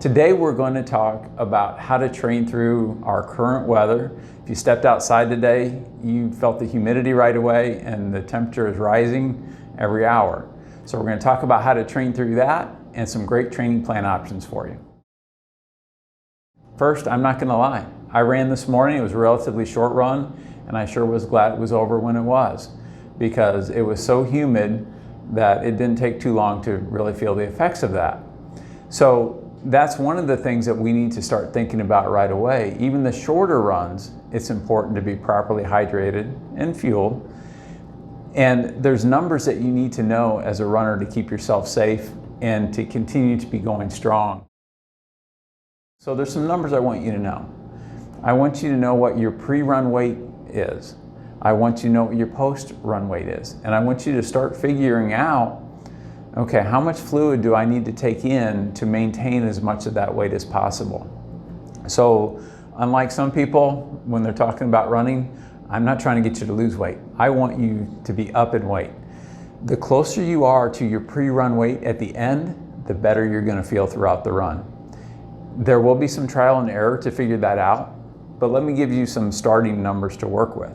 Today we're going to talk about how to train through our current weather. If you stepped outside today, you felt the humidity right away and the temperature is rising every hour. So we're going to talk about how to train through that and some great training plan options for you. First, I'm not going to lie. I ran this morning. It was a relatively short run, and I sure was glad it was over when it was, because it was so humid that it didn't take too long to really feel the effects of that. So that's one of the things that we need to start thinking about right away. Even the shorter runs, it's important to be properly hydrated and fueled. And there's numbers that you need to know as a runner to keep yourself safe and to continue to be going strong. So there's some numbers I want you to know. I want you to know what your pre-run weight is. I want you to know what your post-run weight is. And I want you to start figuring out, okay, how much fluid do I need to take in to maintain as much of that weight as possible? So unlike some people, when they're talking about running, I'm not trying to get you to lose weight. I want you to be up in weight. The closer you are to your pre-run weight at the end, the better you're going to feel throughout the run. There will be some trial and error to figure that out, but let me give you some starting numbers to work with.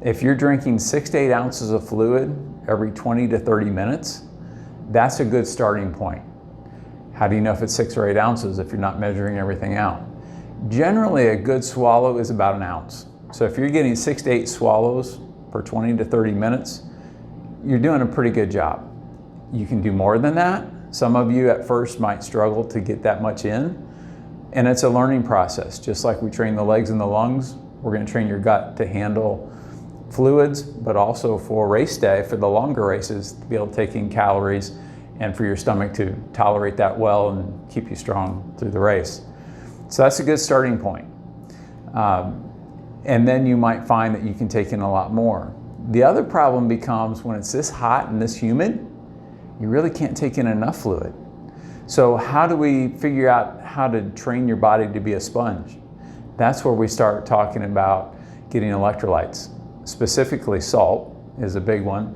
If you're drinking 6 to 8 ounces of fluid every 20 to 30 minutes, that's a good starting point. How do you know if it's 6 or 8 ounces if you're not measuring everything out? Generally, a good swallow is about an ounce. So if you're getting 6 to 8 swallows per 20 to 30 minutes, you're doing a pretty good job. You can do more than that. Some of you at first might struggle to get that much in, and it's a learning process. Just like we train the legs and the lungs, we're going to train your gut to handle fluids, but also for race day, for the longer races, to be able to take in calories and for your stomach to tolerate that well and keep you strong through the race. So that's a good starting point. And then you might find that you can take in a lot more. The other problem becomes when it's this hot and this humid, you really can't take in enough fluid. So how do we figure out how to train your body to be a sponge? That's where we start talking about getting electrolytes. Specifically, salt is a big one.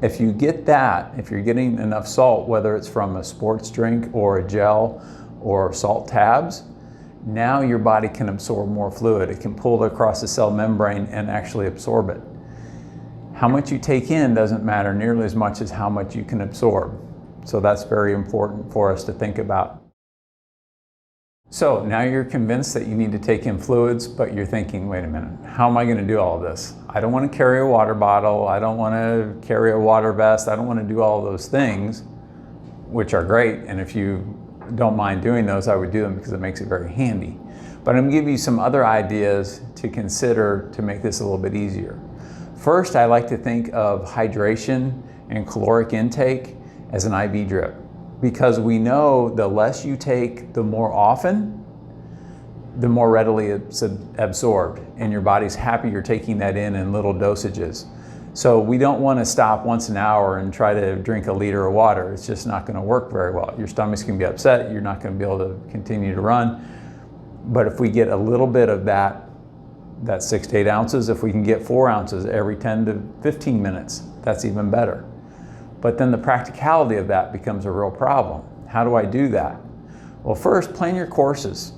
If you get that, if you're getting enough salt, whether it's from a sports drink or a gel or salt tabs, now your body can absorb more fluid. It can pull it across the cell membrane and actually absorb it. How much you take in doesn't matter nearly as much as how much you can absorb. So that's very important for us to think about. So now you're convinced that you need to take in fluids, but you're thinking, wait a minute, how am I going to do all of this? I don't want to carry a water bottle. I don't want to carry a water vest. I don't want to do all of those things, which are great. And if you don't mind doing those, I would do them because it makes it very handy. But I'm going to give you some other ideas to consider to make this a little bit easier. First, I like to think of hydration and caloric intake as an IV drip, because we know the less you take, the more often, the more readily it's absorbed, and your body's happy you're taking that in little dosages. So we don't want to stop once an hour and try to drink a liter of water. It's just not going to work very well. Your stomach's going to be upset. You're not going to be able to continue to run. But if we get a little bit of that 6 to 8 ounces, if we can get 4 ounces every 10 to 15 minutes, that's even better. But then the practicality of that becomes a real problem. How do I do that? Well, first, plan your courses.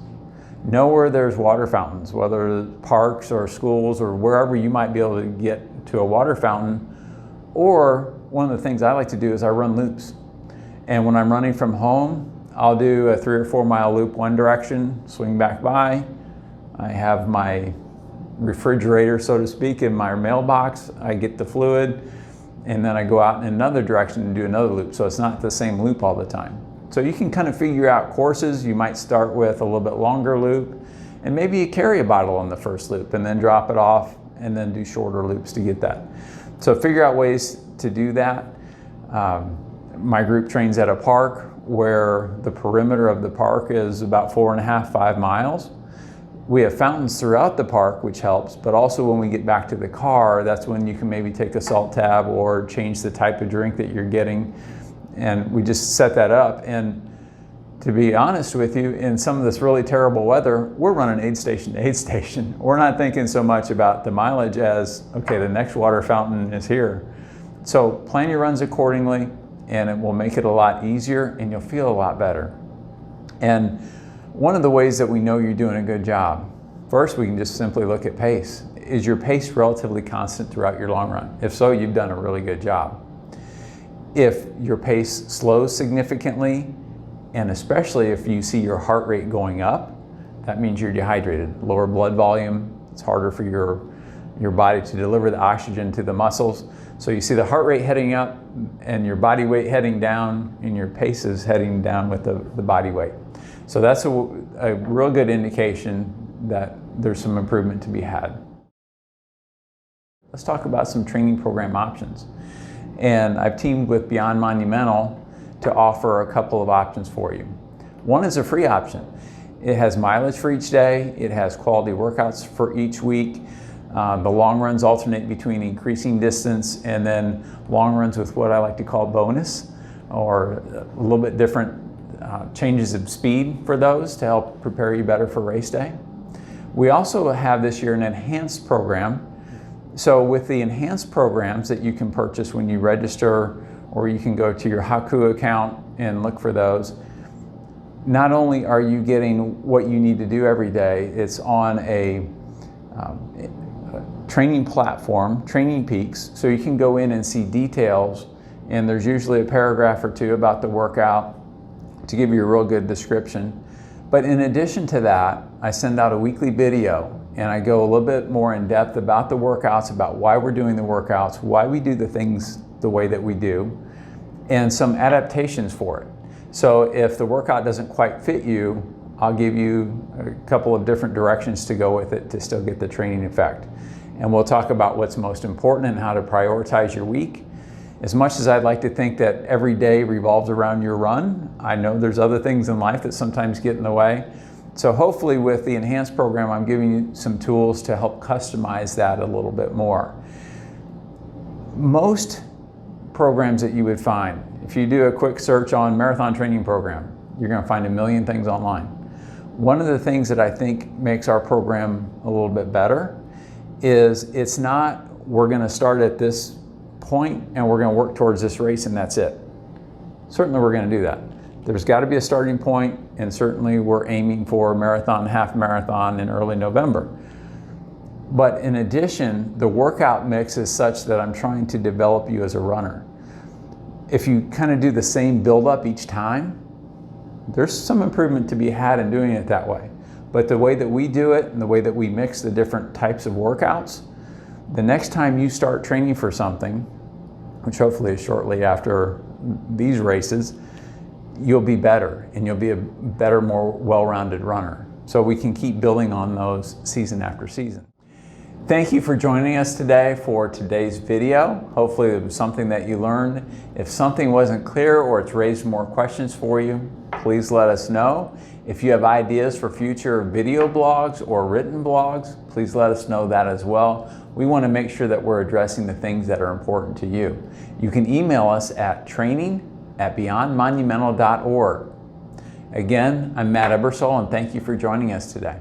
Know where there's water fountains, whether parks or schools or wherever you might be able to get to a water fountain. Or one of the things I like to do is I run loops. And when I'm running from home, I'll do a 3 or 4 mile loop one direction, swing back by. I have my refrigerator, so to speak, in my mailbox. I get the fluid, and then I go out in another direction and do another loop. So it's not the same loop all the time. So you can kind of figure out courses. You might start with a little bit longer loop, and maybe you carry a bottle on the first loop and then drop it off and then do shorter loops to get that. So figure out ways to do that. My group trains at a park where the perimeter of the park is about 4.5, 5 miles. We have fountains throughout the park, which helps, but also when we get back to the car, that's when you can maybe take a salt tab or change the type of drink that you're getting. And we just set that up. And to be honest with you, in some of this really terrible weather, we're running aid station to aid station. We're not thinking so much about the mileage as, okay, the next water fountain is here. So plan your runs accordingly, and it will make it a lot easier and you'll feel a lot better. And one of the ways that we know you're doing a good job, first we can just simply look at pace. Is your pace relatively constant throughout your long run? If so, you've done a really good job. If your pace slows significantly, and especially if you see your heart rate going up, that means you're dehydrated. Lower blood volume, it's harder for your body to deliver the oxygen to the muscles. So you see the heart rate heading up and your body weight heading down, and your pace is heading down with the body weight. So that's a real good indication that there's some improvement to be had. Let's talk about some training program options. And I've teamed with Beyond Monumental to offer a couple of options for you. One is a free option. It has mileage for each day, it has quality workouts for each week. The long runs alternate between increasing distance and then long runs with what I like to call bonus, or a little bit different changes of speed for those to help prepare you better for race day. We also have this year an enhanced program. So with the enhanced programs that you can purchase when you register, or you can go to your Haku account and look for those, not only are you getting what you need to do every day, it's on a training platform, Training Peaks, so you can go in and see details, and there's usually a paragraph or two about the workout to give you a real good description. But in addition to that, I send out a weekly video and I go a little bit more in depth about the workouts, about why we're doing the workouts, why we do the things the way that we do, and some adaptations for it. So if the workout doesn't quite fit you, I'll give you a couple of different directions to go with it to still get the training effect. And we'll talk about what's most important and how to prioritize your week. As much as I'd like to think that every day revolves around your run, I know there's other things in life that sometimes get in the way. So hopefully with the enhanced program, I'm giving you some tools to help customize that a little bit more. Most programs that you would find, if you do a quick search on marathon training program, you're going to find a million things online. One of the things that I think makes our program a little bit better is it's not, we're going to start at this point and we're going to work towards this race and that's it. Certainly we're going to do that. There's got to be a starting point, and certainly we're aiming for a marathon, half marathon in early November. But in addition, the workout mix is such that I'm trying to develop you as a runner. If you kind of do the same build up each time, there's some improvement to be had in doing it that way. But the way that we do it and the way that we mix the different types of workouts, the next time you start training for something, which hopefully is shortly after these races, you'll be better and you'll be a better, more well-rounded runner. So we can keep building on those season after season. Thank you for joining us today for today's video. Hopefully it was something that you learned. If something wasn't clear or it's raised more questions for you, please let us know. If you have ideas for future video blogs or written blogs, please let us know that as well. We want to make sure that we're addressing the things that are important to you. You can email us at training@beyondmonumental.org. Again, I'm Matt Ebersole, and thank you for joining us today.